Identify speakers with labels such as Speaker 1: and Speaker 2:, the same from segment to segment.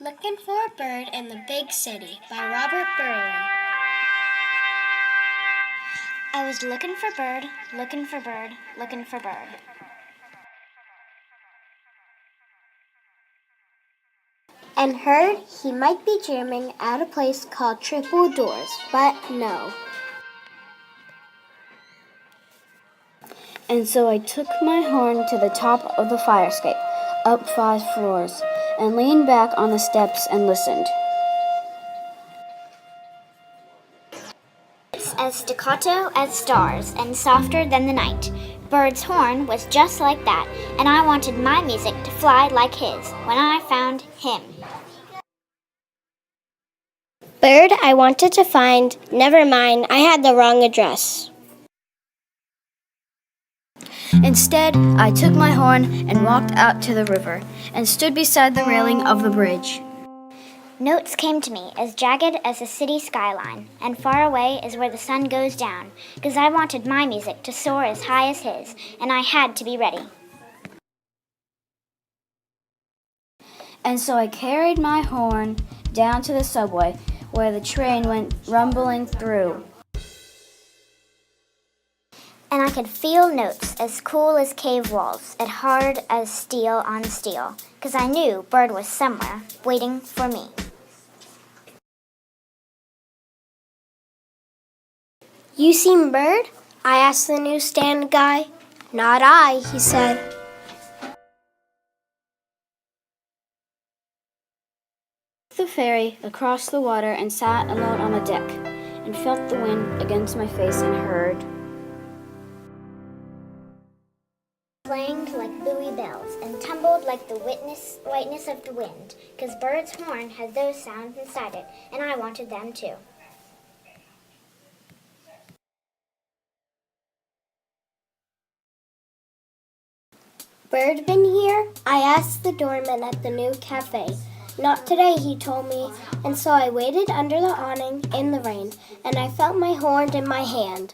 Speaker 1: Looking for a Bird in the Big City by Robert Burleigh.
Speaker 2: I was looking for bird, looking for bird, looking for bird.
Speaker 1: And heard he might be jamming at a place called Triple Doors, but no.
Speaker 3: And so I took my horn to the top of the fire escape, up 5 floors, and leaned back on the steps and listened.
Speaker 2: It's as staccato as stars and softer than the night. Bird's horn was just like that, and I wanted my music to fly like his when I found him.
Speaker 1: Bird I wanted to find, never mind, I had the wrong address.
Speaker 3: Instead, I took my horn and walked out to the river and stood beside the railing of the bridge.
Speaker 2: Notes came to me as jagged as the city skyline, and far away is where the sun goes down, because I wanted my music to soar as high as his, and I had to be ready.
Speaker 3: And so I carried my horn down to the subway, where the train went rumbling through.
Speaker 2: And I could feel notes as cool as cave walls, as hard as steel on steel, because I knew Bird was somewhere waiting for me.
Speaker 1: You seen Bird? I asked the newsstand guy. Not I, he said.
Speaker 3: The ferry across the water and sat alone on the deck and felt the wind against my face and heard.
Speaker 2: Clanged like buoy bells and tumbled like the whiteness of the wind, because Bird's horn had those sounds inside it, and I wanted them too.
Speaker 1: Bird been here? I asked the doorman at the new cafe. Not today, he told me, and so I waited under the awning in the rain, and I felt my horn in my hand.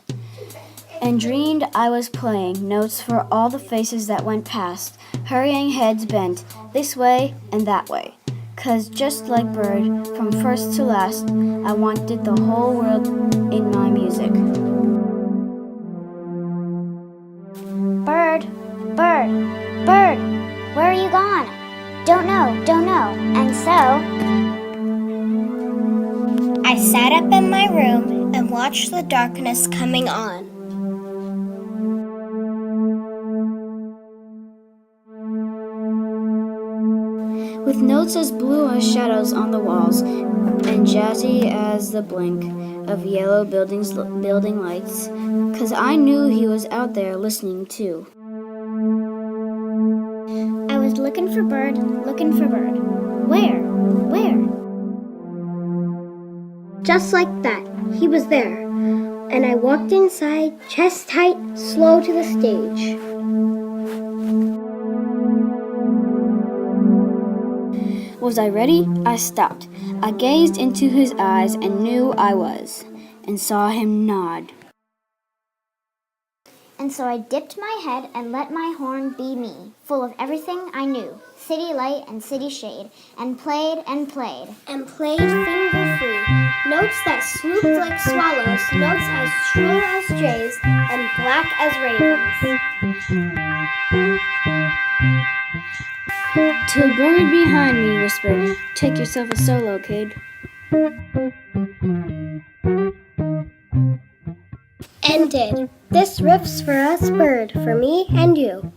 Speaker 3: And dreamed I was playing notes for all the faces that went past, hurrying heads bent this way and that way. 'Cause just like Bird, from first to last, I wanted the whole world in my music.
Speaker 2: Bird, Bird, Bird, where are you gone? Don't know. And so
Speaker 1: I sat up in my room and watched the darkness coming on.
Speaker 3: With notes as blue as shadows on the walls and jazzy as the blink of yellow building lights, 'cause I knew he was out there listening too.
Speaker 2: I was looking for Bird, looking for Bird. Where?
Speaker 1: Just like that, he was there, and I walked inside, chest tight, slow to the stage.
Speaker 3: Was I ready? I stopped. I gazed into his eyes and knew I was, and saw him nod.
Speaker 2: And so I dipped my head and let my horn be me, full of everything I knew, city light and city shade, and played and played.
Speaker 1: And played finger-free, notes that swooped like swallows, notes as true as jays, and black as ravens.
Speaker 3: Till Bird behind me whispered, "Take yourself a solo, kid."
Speaker 1: And did. This riff's for us, Bird, for me and you.